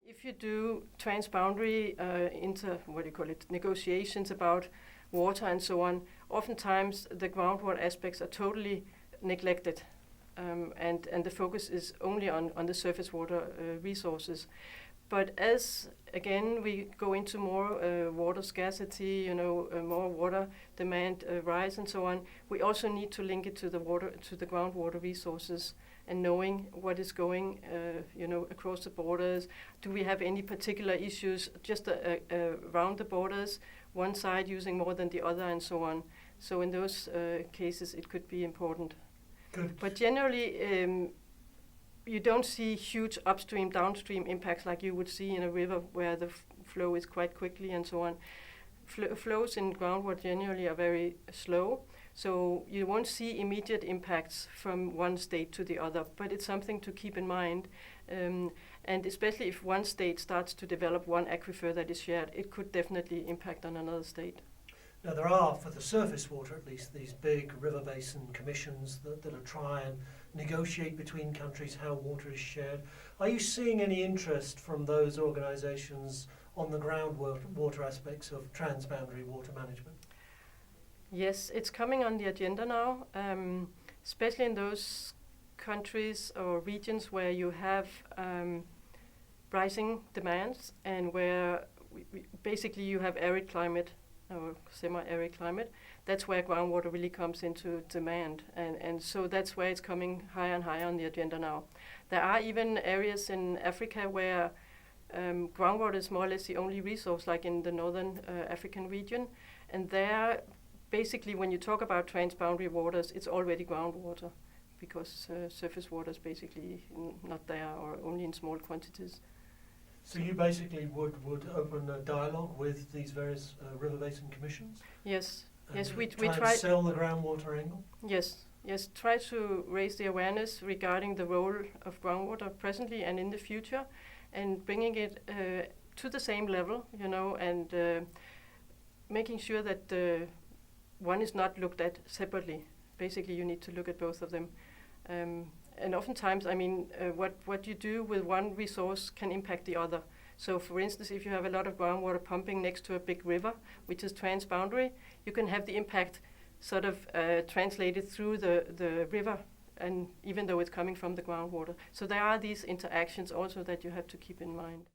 If you do transboundary negotiations about water and so on, oftentimes the groundwater aspects are totally neglected, and the focus is only on the surface water resources. But as again we go into more water scarcity, more water demand rise and so on, we also need to link it to the groundwater resources, and knowing what is going, across the borders. Do we have any particular issues just around the borders, one side using more than the other, and so on? So in those cases, it could be important. Good. But generally, you don't see huge upstream, downstream impacts like you would see in a river where the flow is quite quickly and so on. Flows in groundwater generally are very slow. So you won't see immediate impacts from one state to the other, but it's something to keep in mind. And especially if one state starts to develop one aquifer that is shared, it could definitely impact on another state. Now there are, for the surface water at least, these big river basin commissions that'll try and negotiate between countries how water is shared. Are you seeing any interest from those organisations on the groundwater aspects of transboundary water management? Yes, it's coming on the agenda now, especially in those countries or regions where you have rising demands and where basically you have arid climate or semi-arid climate. That's where groundwater really comes into demand, and so that's where it's coming higher and higher on the agenda now. There are even areas in Africa where groundwater is more or less the only resource, like in the northern African region, and there basically, when you talk about transboundary waters, it's already groundwater because surface water is basically not there or only in small quantities. So you basically would open a dialogue with these various river basin commissions? Yes, we try try to sell the groundwater angle? Yes, try to raise the awareness regarding the role of groundwater presently and in the future, and bringing it to the same level, and making sure that one is not looked at separately. Basically, you need to look at both of them. And oftentimes, what you do with one resource can impact the other. So, for instance, if you have a lot of groundwater pumping next to a big river, which is transboundary, you can have the impact sort of translated through the river, and even though it's coming from the groundwater. So there are these interactions also that you have to keep in mind.